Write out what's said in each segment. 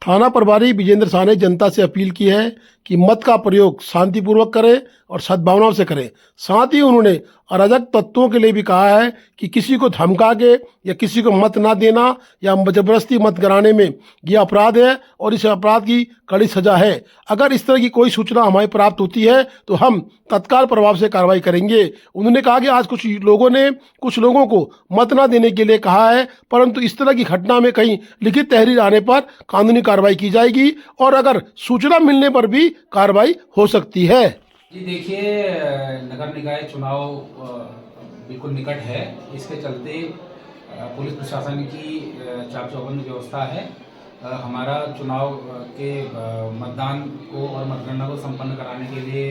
थाना प्रभारी विजेंद्र शाह ने जनता से अपील की है कि मत का प्रयोग शांतिपूर्वक करें और सद्भावनाओं से करें। साथ ही उन्होंने अराजक तत्वों के लिए भी कहा है कि किसी को धमका के या किसी को मत ना देना या जबरदस्ती मत कराने में यह अपराध है और इस अपराध की कड़ी सजा है। अगर इस तरह की कोई सूचना हमें प्राप्त होती है तो हम तत्काल प्रभाव से कार्रवाई करेंगे। उन्होंने कहा कि आज कुछ लोगों ने कुछ लोगों को मत ना देने के लिए कहा है, परंतु इस तरह की घटना में कहीं लिखित तहरीर आने पर कानूनी कार्रवाई की जाएगी और अगर सूचना मिलने पर भी कार्रवाई हो सकती है। जी देखिए, नगर निकाय चुनाव बिल्कुल निकट है। इसके चलते पुलिस प्रशासन की चाक चौबंद व्यवस्था है। हमारा चुनाव के मतदान को और मतगणना को संपन्न कराने के लिए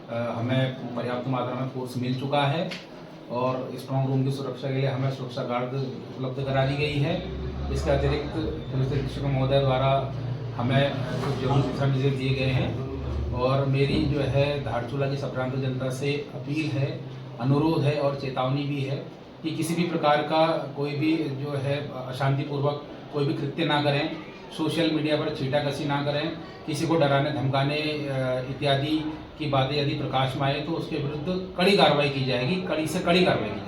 हमें पर्याप्त मात्रा में फोर्स मिल चुका है और स्ट्रांग रूम की सुरक्षा के लिए हमें सुरक्षा गार्ड उपलब्ध करा दी गई है। इसके अतिरिक्त पुलिस अधीक्षक महोदय द्वारा हमें कुछ जरूरी दिशा निर्देश दिए गए हैं और मेरी जो है धारचूला की सप्रांत जनता से अपील है, अनुरोध है और चेतावनी भी है कि किसी भी प्रकार का कोई भी जो है अशांतिपूर्वक कोई भी कृत्य ना करें, सोशल मीडिया पर छीटाकशी ना करें, किसी को डराने धमकाने इत्यादि की बातें यदि प्रकाश में आए तो उसके विरुद्ध कड़ी कार्रवाई की जाएगी, कड़ी से कड़ी कार्रवाई की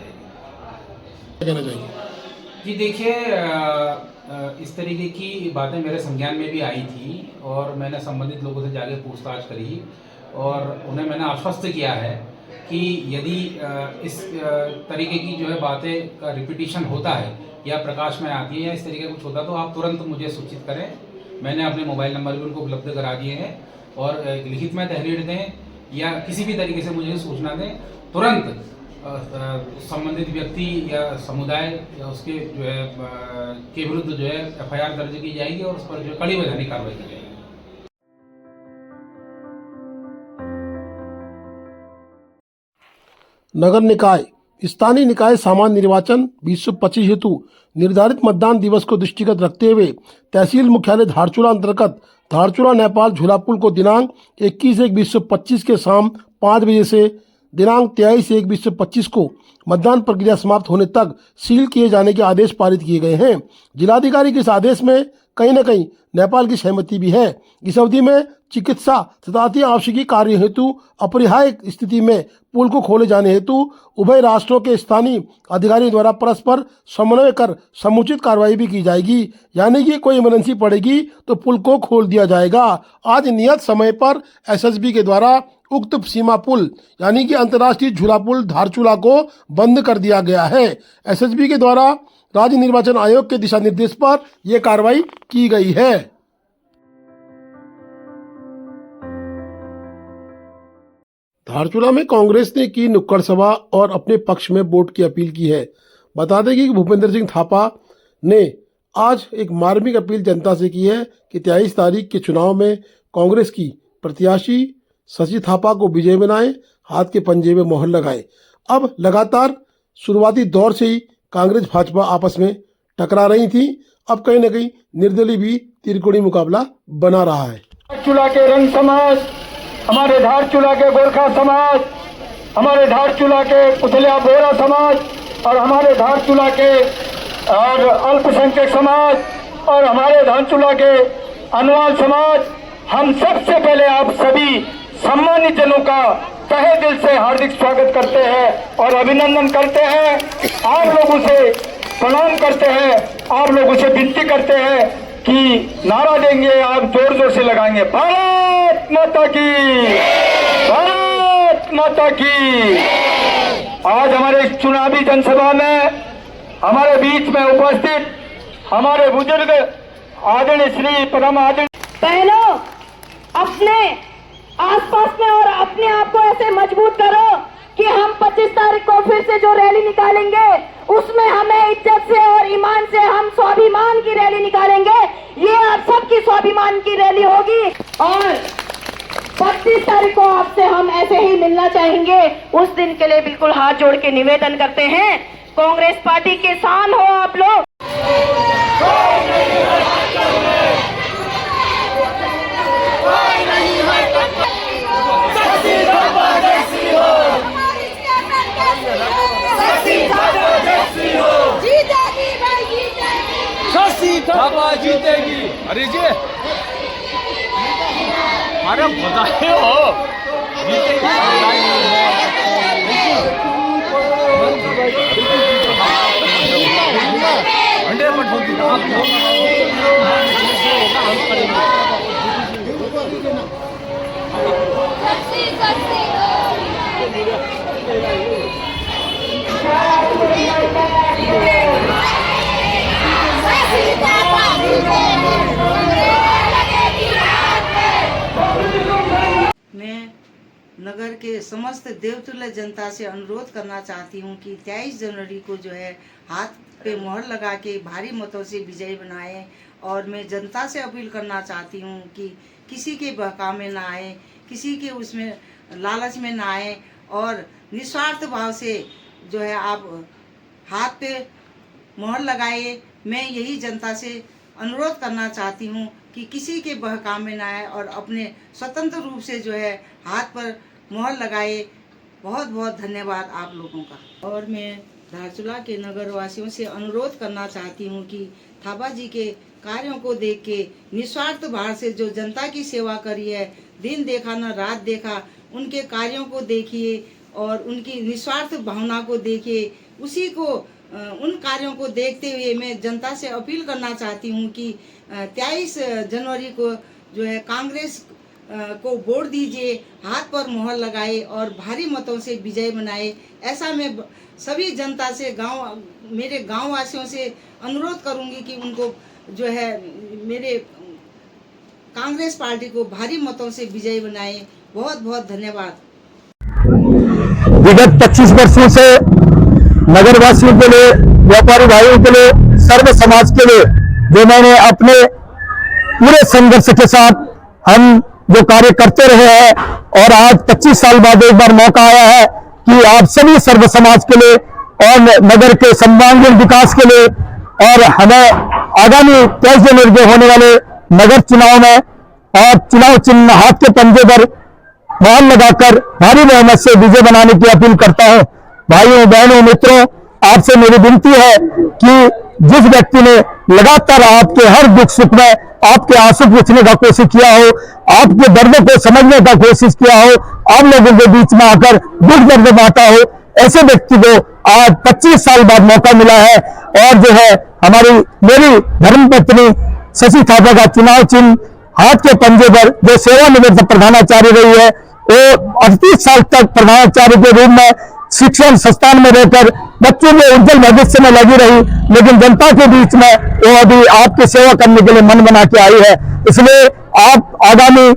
जाएगी। जी देखिए, इस तरीके की बातें मेरे संज्ञान में भी आई थी और मैंने संबंधित लोगों से जाके पूछताछ करी और उन्हें मैंने आश्वस्त किया है कि यदि इस तरीके की जो है बातें का रिपीटिशन होता है या प्रकाश में आती है या इस तरीके का कुछ होता है तो आप तुरंत मुझे सूचित करें। मैंने अपने मोबाइल नंबर भी उनको उपलब्ध करा दिए हैं और लिखित में तहरीर दें या किसी भी तरीके से मुझे सूचना दें, तुरंत संबंधित व्यक्ति या समुदाय या उसके जो है के विरुद्ध जो है एफआईआर दर्ज की जाएगी और उस पर जो कड़ी वैधानिक कार्रवाई की जाएगी। नगर निकाय स्थानीय निकाय सामान्य निर्वाचन 2025 हेतु निर्धारित मतदान दिवस को दृष्टिगत रखते हुए तहसील मुख्यालय धारचूला अंतर्गत धारचूला नेपाल झूला पुल को दिनांक 21/1/2025 के शाम 5 बजे से दिनांक 23/1/2025 को मतदान प्रक्रिया समाप्त होने तक सील किए जाने के आदेश पारित किए गए हैं। जिलाधिकारी के इस आदेश में कहीं न कहीं नेपाल की सहमति भी है। इस अवधि में चिकित्सा तथा अति आवश्यक कार्य हेतु अपरिहार्य स्थिति में पुल को खोले जाने हेतु उभय राष्ट्रों के स्थानीय अधिकारियों द्वारा परस्पर समन्वय कर समुचित कार्रवाई भी की जाएगी, यानी कि कोई इमरजेंसी पड़ेगी तो पुल को खोल दिया जाएगा। आज नियत समय पर एसएसबी के द्वारा उक्त सीमा पुल यानी कि अंतर्राष्ट्रीय झूला पुल धारचूला को बंद कर दिया गया है। एसएसबी के द्वारा राज्य निर्वाचन आयोग के दिशा निर्देश पर यह कार्रवाई की गई है। धारचूला में कांग्रेस ने की नुक्कड़ सभा और अपने पक्ष में वोट की अपील की है। बता दें कि भूपेंद्र सिंह थापा ने आज एक मार्मिक अपील जनता से की है कि 23 तारीख के चुनाव में कांग्रेस की प्रत्याशी शशि थापा को विजय बनाएं, हाथ के पंजे में मोहर लगाएं। अब लगातार शुरुआती दौर से ही कांग्रेस भाजपा आपस में टकरा रही थी, अब कहीं न कहीं निर्दलीय भी त्रिकोणीय मुकाबला बना रहा है। धारचूला के रंग समाज, हमारे धारचूला के गोरखा समाज, हमारे धारचूला के पुतलिया बोरा समाज और हमारे धारचूला के और अल्पसंख्यक समाज और हमारे धारचूला के अनवाल समाज, हम सबसे पहले आप सभी सम्मानित जनों का तहे दिल से हार्दिक स्वागत करते हैं और अभिनंदन करते हैं। आप लोगों से प्रणाम करते हैं, आप लोगों से विनती करते हैं कि नारा देंगे, आप जोर जोर से लगाएंगे, भारत माता की, भारत माता की। आज हमारे चुनावी जनसभा में हमारे बीच में उपस्थित हमारे बुजुर्ग आदरणीय श्री परम आदरणीय पहलो अपने आसपास में और अपने आप को ऐसे मजबूत करो कि हम 25 तारीख को फिर से जो रैली निकालेंगे उसमें हमें इज्जत से और ईमान से हम स्वाभिमान की रैली निकालेंगे। ये आप सबकी स्वाभिमान की रैली होगी और 25 तारीख को आपसे हम ऐसे ही मिलना चाहेंगे। उस दिन के लिए बिल्कुल हाथ जोड़ के निवेदन करते हैं, कांग्रेस पार्टी के शान हो आप लोग। थापा जीतेगी। अरे जी अरे बधाई हो मैं नगर के समस्त देवतुल्य जनता से अनुरोध करना चाहती हूँ कि 23 जनवरी को जो है हाथ पे मोहर लगा के भारी मतों से विजयी बनाएं। और मैं जनता से अपील करना चाहती हूँ कि किसी के बहकावे में ना आए, किसी के उसमें लालच में ना आए और निस्वार्थ भाव से जो है आप हाथ पे मोहर लगाए। मैं यही जनता से अनुरोध करना चाहती हूँ कि किसी के बहकावे में ना आए और अपने स्वतंत्र रूप से जो है हाथ पर मोहर लगाए। बहुत बहुत धन्यवाद आप लोगों का। और मैं धारचूला के नगर वासियों से अनुरोध करना चाहती हूँ कि थापा जी के कार्यों को देख के निस्वार्थ भाव से जो जनता की सेवा करी है, दिन देखा न रात देखा, उनके कार्यों को देखिए और उनकी निस्वार्थ भावना को देखिए। उसी को उन कार्यों को देखते हुए मैं जनता से अपील करना चाहती हूँ कि 23 जनवरी को जो है कांग्रेस को वोट दीजिए, हाथ पर मोहर लगाए और भारी मतों से विजय बनाए। ऐसा मैं सभी जनता से मेरे गांव वासियों से अनुरोध करूंगी कि उनको जो है मेरे कांग्रेस पार्टी को भारी मतों से विजयी बनाए। बहुत बहुत धन्यवाद। विगत 25 वर्षों से नगरवासियों के लिए, व्यापारी भाइयों के लिए, सर्व समाज के लिए जो मैंने अपने पूरे संघर्ष के साथ हम जो कार्य करते रहे हैं और आज 25 साल बाद एक बार मौका आया है कि आप सभी सर्व समाज के लिए और नगर के सर्वांगीण विकास के लिए और हमें आगामी 23 जनवरी को होने वाले नगर चुनाव में और चुनाव चिन्ह हाथ के पंजे पर मोहर लगाकर भारी बहुमत से विजय बनाने की अपील करता हूं। भाइयों बहनों मित्रों, आपसे मेरी विनती है कि जिस व्यक्ति ने लगातार आपके हर दुख सुख में आपके आंसू पूछने का कोशिश किया हो, आपके दर्द को समझने का कोशिश किया हो, आप लोगों के बीच में आकर दुख दर्द बांटा हो, ऐसे व्यक्ति को आज 25 साल बाद मौका मिला है। और जो है मेरी धर्मपत्नी शशि थापा का चुनाव चिन्ह हाथ के पंजे पर जो सेवानिवृत्त प्रधानाचार्य रही है, वो 38 साल तक प्रधानाचार्य के रूप में शिक्षण संस्थान में रहकर बच्चों के उज्जवल भविष्य में लगी रही, लेकिन जनता के बीच में वो अभी आपकी सेवा करने के लिए मन बना के आई है। इसलिए आप आगामी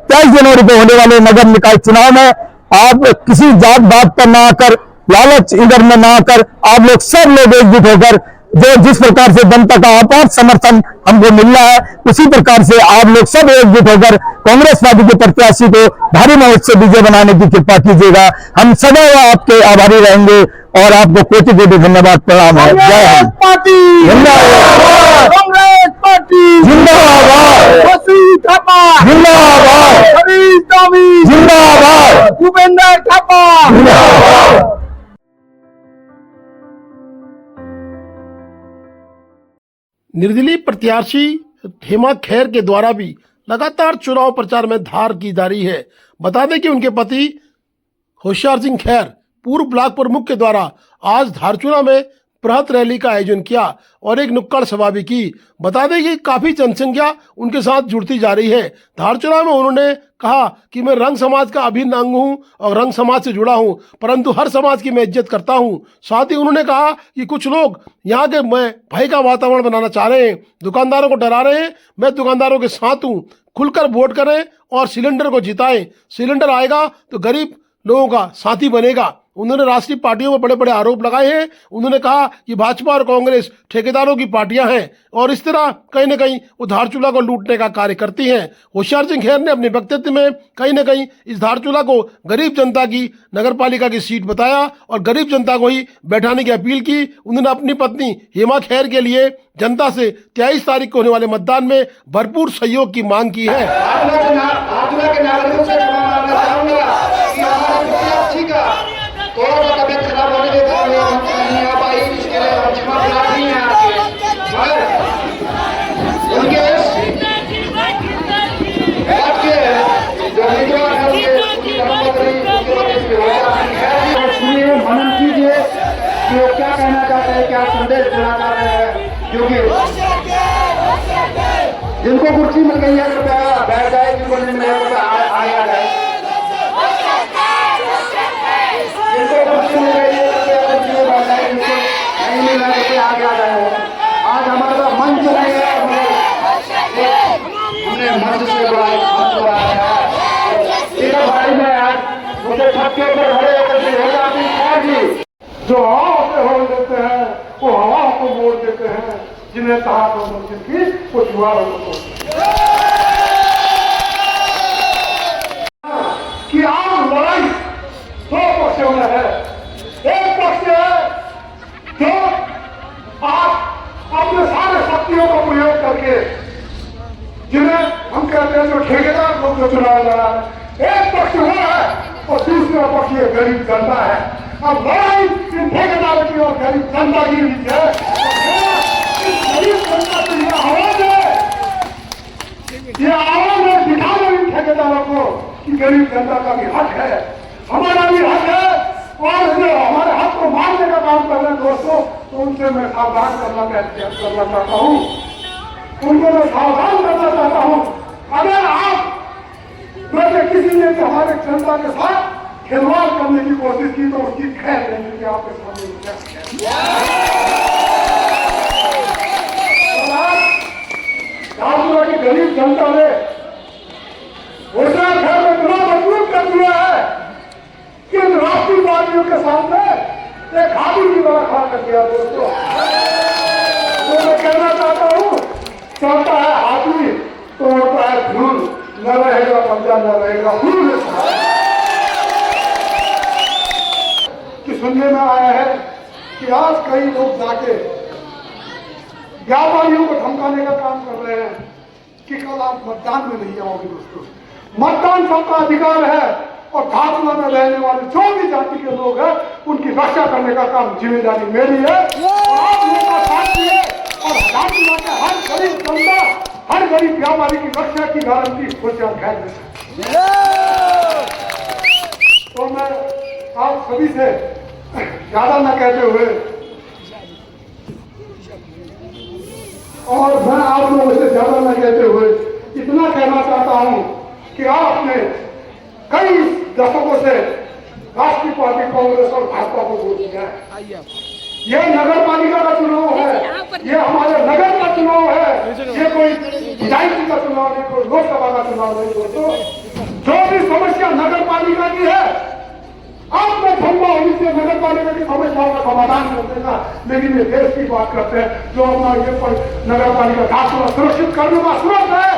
23 जनवरी को होने वाले नगर निकाय चुनाव में आप किसी जात बात पर ना आकर, लालच इधर में ना आकर, आप लोग सब लोग एकजुट होकर जो जिस प्रकार से जनता का अपार समर्थन हमको मिल रहा है, उसी प्रकार से आप लोग सब एकजुट होकर कांग्रेस पार्टी के प्रत्याशी को भारी मत से विजय बनाने की कृपा कीजिएगा। हम सदैव आपके आभारी रहेंगे और आपको कोटि कोटि धन्यवाद प्रणाम है। जय हिंद। कांग्रेस पार्टी जिंदाबाद, जिंदाबाद, जिंदाबाद, भूपेंद्र थापा जिंदाबाद। निर्दलीय प्रत्याशी हेमा खैर के द्वारा भी लगातार चुनाव प्रचार में धार की जा रही है। बता दें कि उनके पति होशियार सिंह खैर पूर्व ब्लॉक प्रमुख के द्वारा आज धारचूला में बृहत रैली का आयोजन किया और एक नुक्कड़ सभा भी की। बता दें कि काफी जनसंख्या उनके साथ जुड़ती जा रही है। धारचूला में उन्होंने कहा कि मैं रंग समाज का अभिन्न अंग हूं और रंग समाज से जुड़ा हूं, परंतु हर समाज की मैं इज्जत करता हूं। साथ ही उन्होंने कहा कि कुछ लोग यहाँ के मैं भय का वातावरण बनाना चाह रहे हैं, दुकानदारों को डरा रहे हैं। मैं दुकानदारों के साथ हूँ, खुलकर वोट करें और सिलेंडर को जिताएं। सिलेंडर आएगा तो गरीब लोगों का साथी बनेगा। उन्होंने राष्ट्रीय पार्टियों पर बड़े बड़े आरोप लगाए हैं। उन्होंने कहा कि भाजपा और कांग्रेस ठेकेदारों की पार्टियां हैं और इस तरह कहीं ना कहीं वो धारचूला को लूटने का कार्य करती हैं। होशियार सिंह खैर ने अपने वक्तव्य में कहीं ना कहीं इस धारचूला को गरीब जनता की नगरपालिका की सीट बताया और गरीब जनता को ही बैठाने की अपील की। उन्होंने अपनी पत्नी हेमा खैर के लिए जनता से 23 तारीख को होने वाले मतदान में भरपूर सहयोग की मांग की है। थोड़ा सा तबियत खराब होने के कारण हम नहीं आ पाई, इसके लिए हम क्षमा प्रार्थी हैं आपके। कहना चाहते हैं, क्या संदेश देना चाहते हैं? क्योंकि जिनको कुर्सी मिल गई है कृपया बैठ जाए, जिनको नहीं मिला तो आया जाए। जिनको कुर्सी मिल गई है कृपया कुर्सी में बैठ जाए, जिनको नहीं मिला तो आगे आ जाए। आज हमारे पास मंच नहीं है, हमने मंच से बुलाया है। भाई मैं आज मुझे छत के ऊपर खड़े होकर के जी जो हवा से हो देते हैं वो हवा को मोड़ देते हैं, जिन्हें कहा तो मंजिल की वो दीवारों को कि आज लड़ाई दो पक्षों में है। एक पक्ष है जो आप अपने सारे शक्तियों का प्रयोग करके, जिन्हें हम कहते हैं जो ठेकेदार लोग जो चुनाव लड़ा, एक पक्ष वो है और दूसरा पक्ष ये गरीब जनता है। अब लड़ाई इन ठेकेदारों की और गरीब जनता की बीच है। गरीब जनता की ये आवाज है, ये आवाज है दिखा दो इन ठेकेदारों को कि गरीब जनता का भी हक है, हमारा भी हक है। और जो हमारे हक को मारने का काम कर रहे हैं दोस्तों, तो उनसे मैं सावधान करना चाहता हूँ, उनको मैं सावधान करना चाहता हूँ। अगर आप वैसे किसी ने हमारे जनता के साथ खिलवाड़ करने की कोशिश की तो उसकी खैर नहीं कि आपके सामने झाबुआ की गरीब जनता ने घोषणा घर में इतना मजबूत कर दिया है कि राष्ट्रीय पार्टियों के सामने एक हाथी की तरह खड़ा कर दिया। दोस्तों तो मैं कहना चाहता हूँ, चलता है हाथी तो होता है फूल, न रहेगा पंजा न रहेगा फूल। कि सुनने में आया है कि आज कई लोग जाके व्यापारियों को धमकाने का काम कर रहे हैं कि कल आप मतदान में नहीं आओगे। दोस्तों मतदान सबका अधिकार है और धारचूला में रहने वाले जो भी जाति के लोग हैं उनकी रक्षा करने का काम जिम्मेदारी मेरी है। और आप लोगों का साथ दिए और धारचूला के हर गरीब जनता, हर गरीब व्यापारी की रक्षा की गारंटी खुद खैर देता। तो मैं आप सभी से ज्यादा न कहते हुए और मैं आप लोगों से ज्यादा न कहते हुए इतना कहना चाहता हूं कि आपने कई दशकों से राष्ट्रीय पार्टी कांग्रेस और भाजपा को वोट दिया है। ये नगर पालिका का चुनाव है, ये हमारे नगर का चुनाव है, ये कोई विधायक का चुनाव नहीं, कोई लोकसभा का चुनाव नहीं। दोस्तों जो भी समस्या नगर पालिका की है आपने क्षमता होनी चाहिए नगर पालिका की समस्याओं का समाधान करने का, लेकिन ये देश की बात करते हैं जो अपना ये नगर पालिका धारचूला सुरक्षित करने का सूरत है,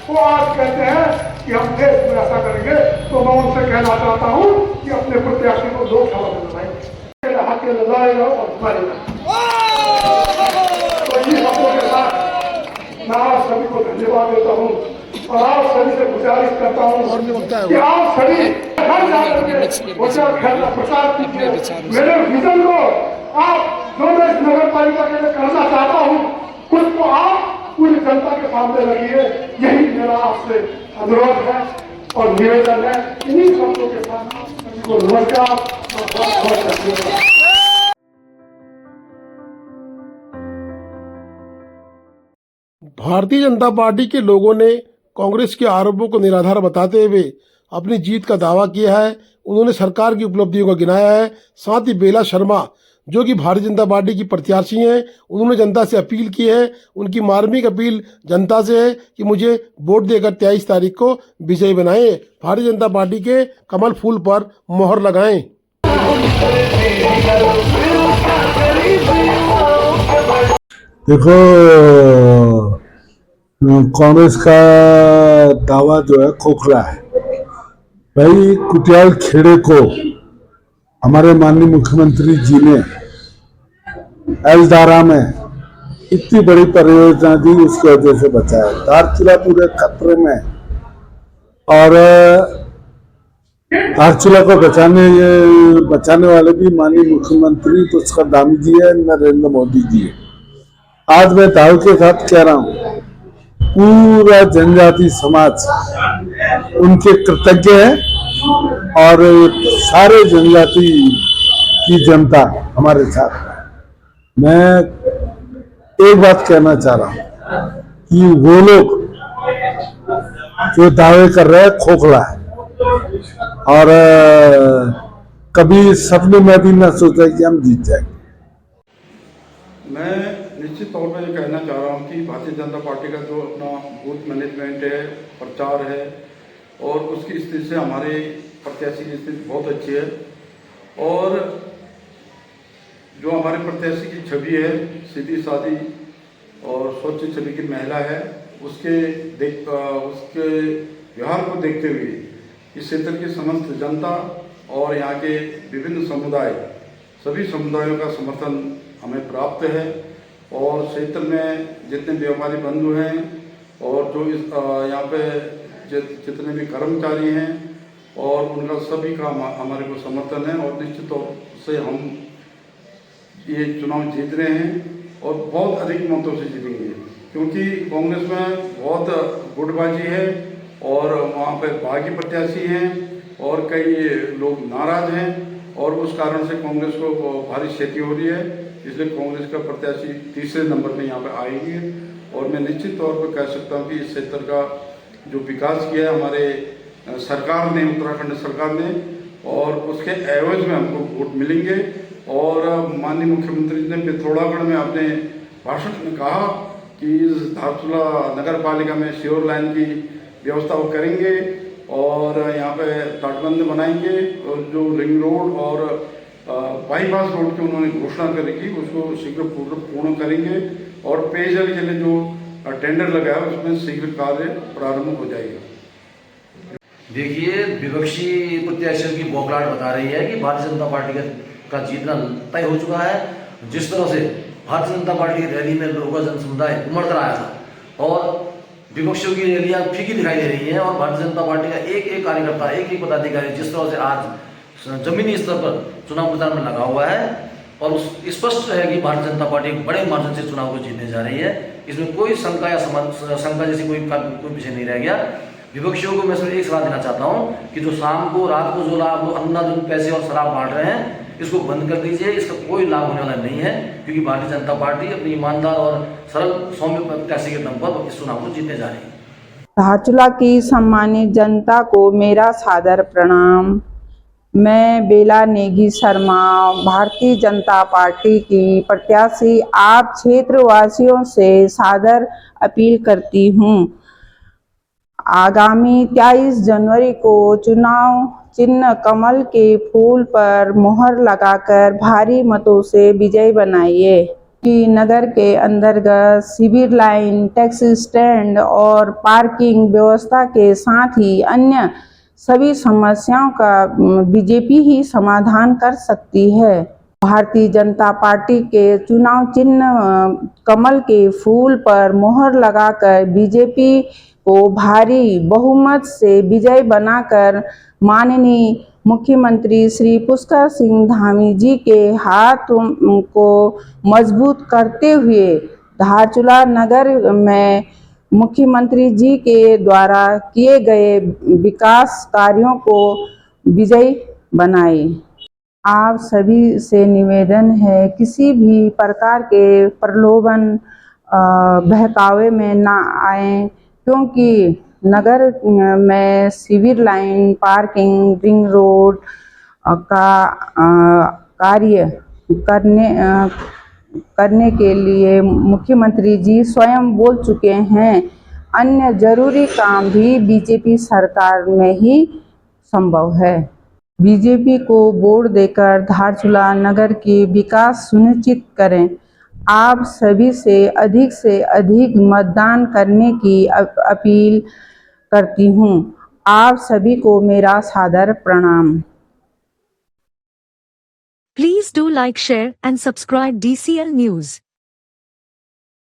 वो आज कहते हैं कि हम देश में ऐसा करेंगे। तो मैं उनसे कहना चाहता हूँ कि अपने प्रत्याशी को लोकसभा में लगाएंगे लगाएगा और मारेगा। तो इन शब्दों के साथ मैं आप सभी को धन्यवाद देता हूँ और आप सभी से गुजारिश करता हूँ कि आप सभी घर जाकर के प्रचार कीजिए। मेरे विजन को आप जो मैं इस नगर पालिका के लिए करना चाहता हूँ उसको आप पूरी जनता के सामने रखिए। यही मेरा आपसे अनुरोध है और निवेदन है। इन्हीं शब्दों के साथ सभी को नमस्कार और बहुत धन्यवाद। भारतीय जनता पार्टी के लोगों ने कांग्रेस के आरोपों को निराधार बताते हुए अपनी जीत का दावा किया है। उन्होंने सरकार की उपलब्धियों को गिनाया है। साथ ही बेला शर्मा जो कि भारतीय जनता पार्टी की प्रत्याशी हैं, उन्होंने जनता से अपील की है। उनकी मार्मिक अपील जनता से है कि मुझे वोट देकर 23 तारीख को विजयी बनाएं, भारतीय जनता पार्टी के कमल फूल पर मोहर लगाएं। देखो कांग्रेस का दावा जो है खोखला है। भाई कुटियाल खेड़े को हमारे माननीय मुख्यमंत्री जी ने एलदारा में इतनी बड़ी परियोजना दी, उसकी वजह से बचाया। धारचूला पूरे खतरे में और धारचूला को बचाने वाले भी माननीय मुख्यमंत्री पुष्कर धामी जी है, नरेंद्र मोदी जी है। आज मैं दावे के साथ कह रहा हूँ पूरा जनजाति समाज उनके कृतज्ञ है और सारे जनजाति की जनता हमारे साथ है। मैं एक बात कहना चाह रहा हूं कि वो लोग जो दावे कर रहे हैं खोखला है, और कभी सपने में भी ना सोचा कि हम जीत जाएंगे। मैं निश्चित तौर पर ये कहना चाह रहा हूँ कि भारतीय जनता पार्टी का जो अपना बूथ मैनेजमेंट है, प्रचार है, और उसकी स्थिति से हमारे प्रत्याशी की स्थिति बहुत अच्छी है। और जो हमारे प्रत्याशी की छवि है, सीधी सादी और स्वच्छ छवि की महिला है, उसके व्यवहार को देखते हुए इस क्षेत्र की समस्त जनता और यहाँ के विभिन्न समुदाय, सभी समुदायों का समर्थन हमें प्राप्त है। और क्षेत्र में जितने व्यापारी बंधु हैं और जो इस यहाँ पे जितने भी कर्मचारी हैं, और उनका सभी का हमारे को समर्थन है। और निश्चित तौर से हम ये चुनाव जीत रहे हैं और बहुत अधिक मतों से जीतेंगे, क्योंकि कांग्रेस में बहुत गुटबाजी है और वहाँ पे बागी प्रत्याशी हैं और कई लोग नाराज हैं, और उस कारण से कांग्रेस को भारी क्षति हो रही है। इसलिए कांग्रेस का प्रत्याशी तीसरे नंबर पे यहाँ पे आएंगे। और मैं निश्चित तौर पर कह सकता हूँ कि इस क्षेत्र का जो विकास किया है हमारे सरकार ने, उत्तराखंड सरकार ने, और उसके एवज में हमको वोट मिलेंगे। और माननीय मुख्यमंत्री जी ने पिथौरागढ़ में अपने भाषण में कहा कि इस धारचूला नगर पालिका में श्योर लाइन की व्यवस्था वो करेंगे और यहाँ पे तटबंध बनाएंगे, और जो रिंग रोड और बाईपास रोड की उन्होंने घोषणा करी कि उसको शीघ्र पूर्ण करेंगे, और पेयजल के लिए जो टेंडर लगा है उसमें शीघ्र कार्य प्रारंभ हो जाएगा। देखिए, विपक्षी प्रत्याशियों की बौखलाहट बता रही है कि भारतीय जनता पार्टी का जीतना तय हो चुका है। जिस तरह से भारतीय जनता पार्टी की रैली में लोगों का जन समुदाय उमड़ कर आया था, और विपक्षियों की रैलियां फीकी दिखाई दे रही हैं, और भारतीय जनता पार्टी का एक एक कार्यकर्ता, एक एक पदाधिकारी जिस तरह से आज जमीनी स्तर पर चुनाव प्रचार में लगा हुआ है, और स्पष्ट है कि भारतीय जनता पार्टी बड़े मार्जिन से चुनाव को जीतने जा रही है। इसमें कोई शंका या शंका जैसी कोई विषय नहीं रह गया। विपक्षियों को मैं सिर्फ एक सलाह देना चाहता हूँ कि जो शाम को रात को जो आप लोग अंधाधुंध पैसे और शराब बांट रहे हैं, इसको बंद कर दीजिए। इसका कोई लाभ होने वाला नहीं है, क्योंकि भारतीय जनता पार्टी अपनी ईमानदार और सरल सौम्य प्रत्याशी के दम पर इस चुनाव को जीतने जा रही है। धारचूला की सम्मानित जनता को मेरा सादर प्रणाम। मैं बेला नेगी शर्मा, भारतीय जनता पार्टी की प्रत्याशी, आप क्षेत्रवासियों से सादर अपील करती हूँ। आगामी 23 जनवरी को चुनाव चिन्ह कमल के फूल पर मोहर लगाकर भारी मतों से विजय बनाइए। कि नगर के अंतर्गत शिविर लाइन, टैक्सी स्टैंड और पार्किंग व्यवस्था के साथ ही अन्य सभी समस्याओं का बीजेपी ही समाधान कर सकती है। भारतीय जनता पार्टी के चुनाव चिन्ह कमल के फूल पर मोहर लगाकर बीजेपी को भारी बहुमत से विजय बनाकर माननीय मुख्यमंत्री श्री पुष्कर सिंह धामी जी के हाथ को मजबूत करते हुए धारचूला नगर में मुख्यमंत्री जी के द्वारा किए गए विकास कार्यों को विजयी बनाए। आप सभी से निवेदन है, किसी भी प्रकार के प्रलोभन बहकावे में ना आए, क्योंकि नगर में शिविर लाइन, पार्किंग, रिंग रोड का कार्य करने के लिए मुख्यमंत्री जी स्वयं बोल चुके हैं। अन्य जरूरी काम भी बीजेपी सरकार में ही संभव है। बीजेपी को वोट देकर धारचूला नगर की विकास सुनिश्चित करें। आप सभी से अधिक मतदान करने की अपील करती हूँ। आप सभी को मेरा सादर प्रणाम। Please do like, share and subscribe DCL News.